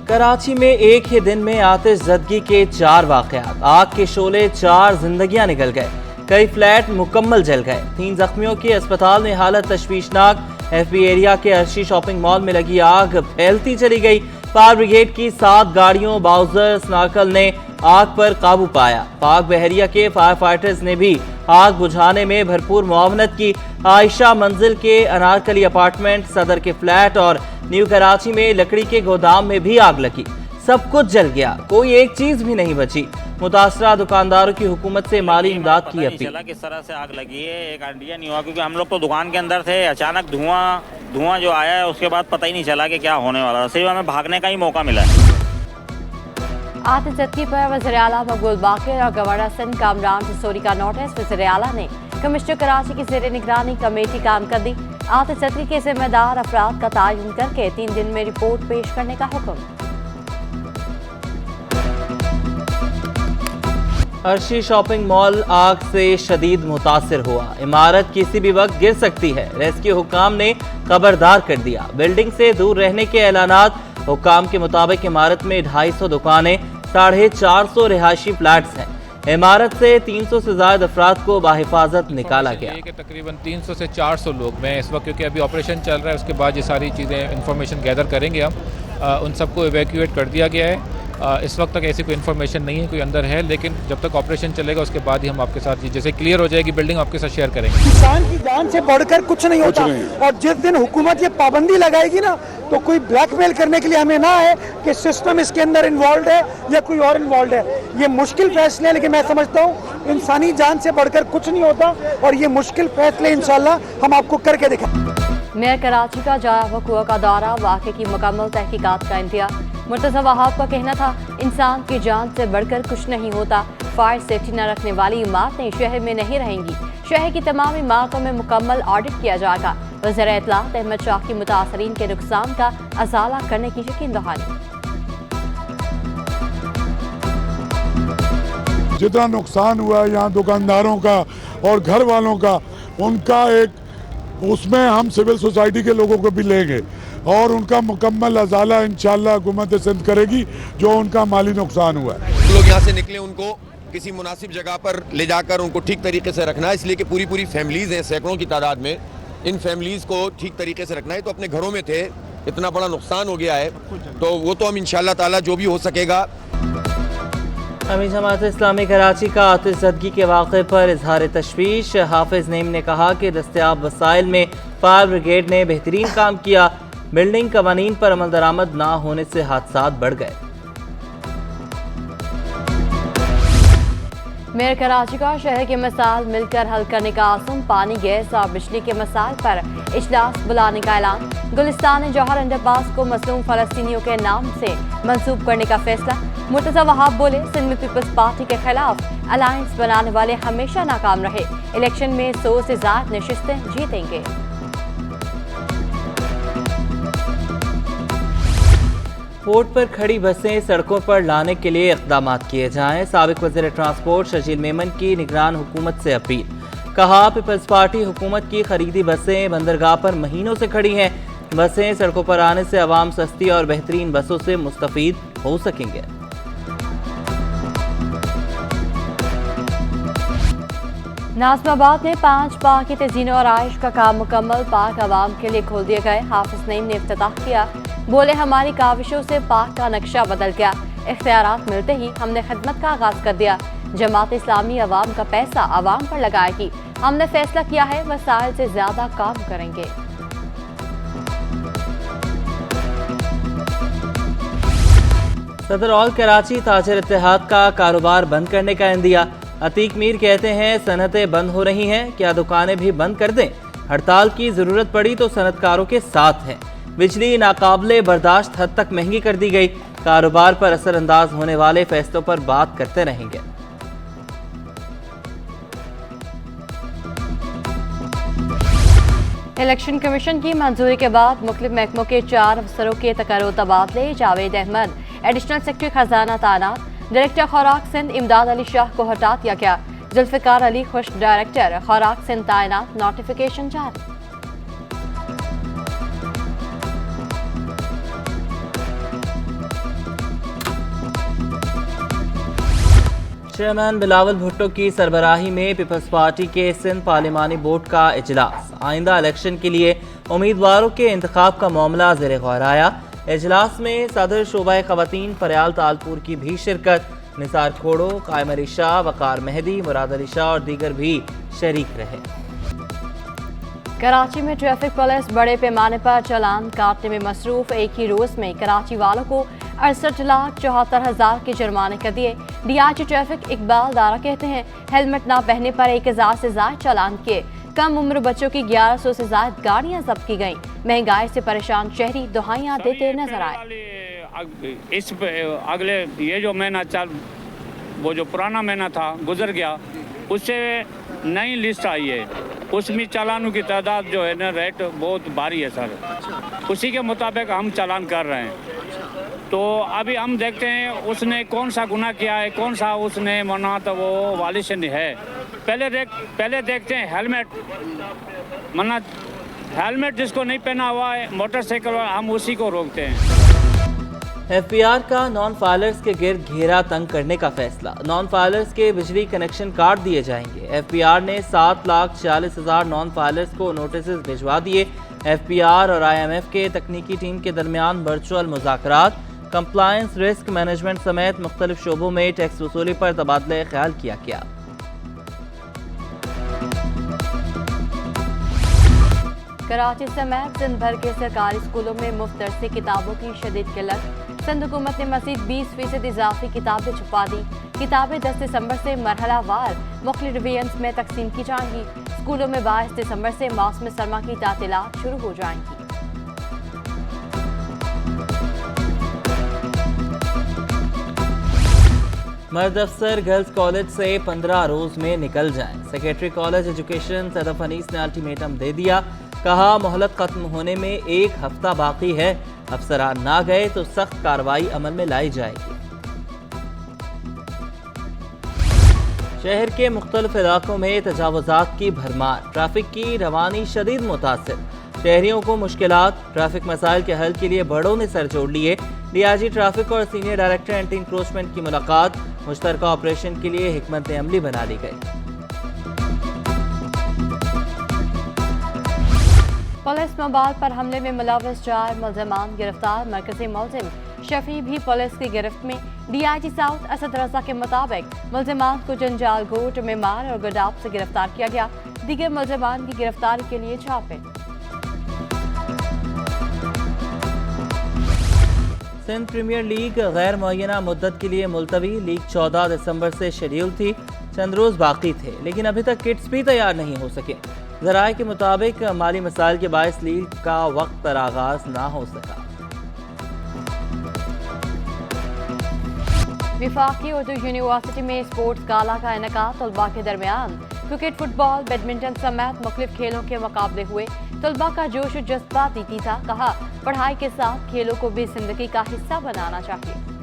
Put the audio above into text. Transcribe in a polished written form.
कराची में एक ही दिन में आतिशज़दगी के 4 वाक़यात, आग के शोले 4 जिंदगियां निकल गए, कई फ्लैट मुकम्मल जल गए, 3 जख्मियों की अस्पताल में हालत तशवीशनाक। FB एरिया के अर्शी शॉपिंग मॉल में लगी आग फैलती चली गई। फायर ब्रिगेड की 7 गाड़ियों, बाउजर, स्नार्कल ने आग पर काबू पाया। पाक बहरिया के फायर फाइटर्स ने भी आग बुझाने में भरपूर मुआवनत की। आयशा मंजिल के अनारकली अपार्टमेंट, सदर के फ्लैट और न्यू कराची में लकड़ी के गोदाम में भी आग लगी। सब कुछ जल गया, कोई एक चीज भी नहीं बची। मुतासरा दुकानदारों की हुकूमत से माली इमदाद की अपील। किस तरह से आग लगी है एक आइडिया नहीं हुआ, क्योंकि हम लोग तो दुकान के अंदर थे। अचानक धुआं जो आया है उसके बाद पता ही नहीं चला कि क्या होने वाला था। सिर्फ हमें भागने का ही मौका मिला है। आतिशज़दगी पर वज़ीर-ए-आला मकबूल बाक़िर और गवर्नर सिंध कामरान सिसोदी का नोटिस। वज़ीर-ए-आला ने कमिश्नर कराची की ज़ेर निगरानी कमेटी काम कर दी। आतिशज़दगी के जिम्मेदार अफराद का तयन करके 3 दिन में रिपोर्ट पेश करने का हुक्म। अर्शी शॉपिंग मॉल आग से शदीद मुतासिर हुआ। इमारत किसी भी वक्त गिर सकती है, रेस्क्यू हुक्काम ने खबरदार कर दिया। बिल्डिंग से दूर रहने के ऐलानात। हुक्काम के मुताबिक इमारत में 250 दुकानें, 450 रिहायशी फ्लैट्स हैं। इमारत से 300 से ज्यादा अफराद को बाहिफाजत निकाला गया। तकरीबन 300 से 400 लोग, मैं इस वक्त क्योंकि अभी ऑपरेशन चल रहा है, उसके बाद ये सारी चीज़ें इंफॉर्मेशन गैदर करेंगे हम। उन सबको इवैक्यूएट कर दिया गया है। इस वक्त तक ऐसी कोई इन्फॉर्मेशन नहीं है कोई अंदर है, लेकिन जब तक ऑपरेशन चलेगा उसके बाद ही हम आपके साथ जैसे क्लियर हो जाएगी बिल्डिंग आपके साथ शेयर करेंगे। किसान की जान से बढ़कर कुछ नहीं होता। और जिस दिन हुकूमत ये पाबंदी लगाएगी ना, तो कोई ब्लैकमेल करने के लिए हमें ना है कि सिस्टम इसके अंदर इन्वॉल्व है या कोई और इन्वॉल्व है। ये मुश्किल फैसले हैं, लेकिन मैं समझता हूँ इंसानी जान से बढ़कर कुछ नहीं होता और ये मुश्किल फैसले इंशाल्लाह हम आपको करके दिखाएंगे। मेयर कराची का जाया हुआ कुआं का दौरा, वाक़े की मुकम्मल तहकीकात का इंतहा। मुर्तज़ा वहाब का कहना था इंसान की जान से बढ़कर कुछ नहीं होता। फायर सेफ्टी न रखने वाली इमारतें शहर में नहीं रहेंगी। शहर की तमाम इमारतों में मुकम्मल ऑडिट किया जाएगा। वज़ीर इत्तलात अहमद शाह की मुतासरीन के नुकसान का अज़ाला करने की यकीन दहानी। जितना नुकसान हुआ है यहाँ दुकानदारों का और घर वालों का, उनका एक उसमें हम सिविल सोसाइटी के लोगों को भी लेंगे और उनका मुकम्मल अज़ाला इंशाअल्लाह हुकूमत सिंध करेगी जो उनका माली नुकसान हुआ है। लोग यहाँ से निकले, उनको किसी मुनासिब जगह पर ले जाकर उनको ठीक तरीके से रखना है, इसलिए कि पूरी फैमिलीज़ हैं सैकड़ों की तादाद में। इन फैमिलीज़ को ठीक तरीके से रखना है। तो अपने घरों में थे, इतना बड़ा नुकसान हो गया है, तो वो तो हम इंशाअल्लाह ताला जो भी हो सकेगा। अमीर जमात इस्लामी कराची का आतिशज़दगी के वाक़े पर इजहार तशवीश। हाफिज नईम ने कहा कि दस्तयाब वसाइल में फायर ब्रिगेड ने बेहतरीन काम किया। बिल्डिंग कवानीन पर अमल दरामद ना होने से हादसात बढ़ गए। मेयर कराची का शहर के मसाइल मिलकर हल करने का आज़म। पानी, गैस और बिजली के मसाइल पर इजलास बुलाने का ऐलान। गुलिस्तान जौहर अंडरपास को मसलूम फ़लस्तीनियों के नाम से मंसूब करने का फैसला। मुर्तज़ा वहाब बोले सिंध में पीपल्स पार्टी के खिलाफ अलायंस बनाने वाले हमेशा नाकाम रहे। इलेक्शन में 100 से ज़्यादा नशिस्तें जीतेंगे। पोर्ट पर खड़ी बसें सड़कों पर लाने के लिए इक़दाम किए जाएं। साबिक़ वज़ीर ट्रांसपोर्ट शजील मेमन की निगरान हुकूमत से अपील। कहा पीपल्स पार्टी हुकूमत की खरीदी बसें बंदरगाह पर महीनों से खड़ी हैं। बसें सड़कों पर आने से आवाम सस्ती और बेहतरीन बसों से मुस्तफ़ीद हो सकेंगे। नाज़िमाबाद में 5 पार्क की तज़ीन और आइश का काम मुकम्मल। पार्क आवाम के लिए खोल दिए गए। हाफिज नईम ने इफ्तिताह किया। बोले हमारी काविशों से पार्क का नक्शा बदल गया। इख्तियारात मिलते ही हमने खिदमत का आगाज कर दिया। जमात इस्लामी अवाम का पैसा अवाम पर लगाएगी। हमने फैसला किया है वसाइल से ज्यादा काम करेंगे। सदर ऑल कराची ताजर इत्तेहाद का कारोबार बंद करने का इंदिया। अतीक मीर कहते हैं सनतें बंद हो रही हैं, क्या दुकानें भी बंद कर दें? हड़ताल की जरूरत पड़ी तो सनतकारों के साथ हैं। बिजली नाकाबिले बर्दाश्त हद तक महंगी कर दी गई। कारोबार पर असरअंदाज होने वाले फैसलों पर बात करते रहेंगे। इलेक्शन कमीशन की मंजूरी के बाद मुख्तलिफ महकमों के 4 अफसरों के तकर्रो तबादले। जावेद अहमद एडिशनल सेक्रेटरी खजाना तैनात। डायरेक्टर खुराक सिंध इमदाद अली शाह को हटा दिया गया। जुल्फिकार अली खुश डायरेक्टर खुराक सिंध तैनात। नोटिफिकेशन जारी। चेयरमैन बिलावल भुट्टो की सरबराही में पीपल्स पार्टी के सिंध पार्लिमानी बोर्ड का इजलास। आइंदा इलेक्शन के लिए उम्मीदवारों के इंतखाब का मामला ज़ेर गौर आया। इजलास में सदर शोबा खवातीन फरयाल तालपुर की भी शिरकत। निसार खोड़ो, कायम अली शाह, वकार मेहदी, मुराद अली शाह और दीगर भी शरीक रहे। कराची में ट्रैफिक पुलिस बड़े पैमाने पर चालान काटने में मसरूफ। एक ही रोज में कराची वालों को 68,74,000 के जुर्माने कर दिए। डीआईजी ट्रैफिक इकबाल दारा कहते हैं हेलमेट ना पहनने पर 1000 से ज्यादा चालान किए। कम उम्र बच्चों की 1100 से ज्यादा गाड़ियां जब्त की गईं। महंगाई से परेशान शहरी दुहाइयां देते नजर आए। इस अगले ये जो महीना वो जो पुराना महीना था गुजर गया, उससे नई लिस्ट आई है, उसमें चालानों की तादाद जो है ना रेट बहुत भारी है सर, उसी के मुताबिक हम चालान कर रहे हैं। तो अभी हम देखते हैं उसने कौन सा गुनाह किया है, कौन सा उसने मना तो वो वालिशन है। पहले देखते हैं हेलमेट, मना हेलमेट जिसको नहीं पहना हुआ है मोटरसाइकिल, हम उसी को रोकते हैं। एफपीआर का नॉन फाइलर्स के गिर्द घेरा तंग करने का फैसला। नॉन फाइलर्स के बिजली कनेक्शन काट दिए जाएंगे। एफपीआर ने 7,40,000 नॉन फाइलर्स को नोटिस भिजवा दिए। एफपीआर और आईएमएफ के तकनीकी टीम के दरमियान वर्चुअल मुज़ाकरात, कंप्लायंस, रिस्क मैनेजमेंट समेत मुख्तलिफ शोबों में टैक्स वसूली पर तबादला ख्याल किया गया। कराची समेत सिंध भर के सरकारी स्कूलों में मुफ्त दर्सी किताबों की शदीद किल्लत। सिंध हुकूमत ने मज़ीद 20% इजाफी किताबें छुपा दी। किताबें 10 दिसंबर से मरहला वार मुख्तलिफ डिवीजन्स में तकसीम की जाएंगी। स्कूलों में 22 दिसंबर से मौसम सरमा की तातीलात शुरू हो जाएंगी। मर्द अफसर गर्ल्स कॉलेज से 15 रोज में निकल जाएं। Secretary college education Sadaf Anees ने अल्टीमेटम दे दिया। कहा मोहलत खत्म होने में 1 हफ्ता बाकी है, अफसरान ना गए तो सख्त कार्रवाई अमल में लाई जाएगी। शहर के मुख्तलिफ इलाकों में तजावुजात की भरमार, ट्रैफिक की रवानी शदीद मुतासिर। शहरियों को मुश्किलात, ट्रैफिक मसाइल के हल के लिए बड़ों ने सर जोड़ लिए। डीआईजी ट्रैफिक और सीनियर डायरेक्टर एंटी इंक्रोचमेंट की मुलाकात, मुश्तरका ऑपरेशन के लिए हिकमत अमली बना ली गई। पुलिस मोबाइल पर हमले में मुलव्वस 4 मुलजमान गिरफ्तार। मरकजी मुलजिम शफी भी पुलिस की गिरफ्त में। डीआईजी साउथ असद रजा के मुताबिक मुलजमान को जंजाल गोट, मेमार और गडाप से गिरफ्तार किया गया। दीगर मुलजमान की गिरफ्तारी के लिए छापे। सिंध प्रीमियर लीग गैर मुअय्यना मुद्दत के लिए मुलतवी। लीग 14 दिसंबर से शेड्यूल थी, चंद रोज बाकी थे, लेकिन अभी तक किट्स भी तैयार नहीं हो सके। ज़राए के मुताबिक माली मसाइल के बायस लीग का वक्त पर आगाज ना हो सका। विफाकी उर्दू यूनिवर्सिटी में स्पोर्ट्स गाला का इनेकाद। तलबा के दरमियान क्रिकेट, फुटबॉल, बैडमिंटन समेत मुख्तलिफ खेलों के मुकाबले हुए। तलबा का जोश जज्बा दीदी था। कहा पढ़ाई के साथ खेलों को भी जिंदगी का हिस्सा बनाना चाहिए।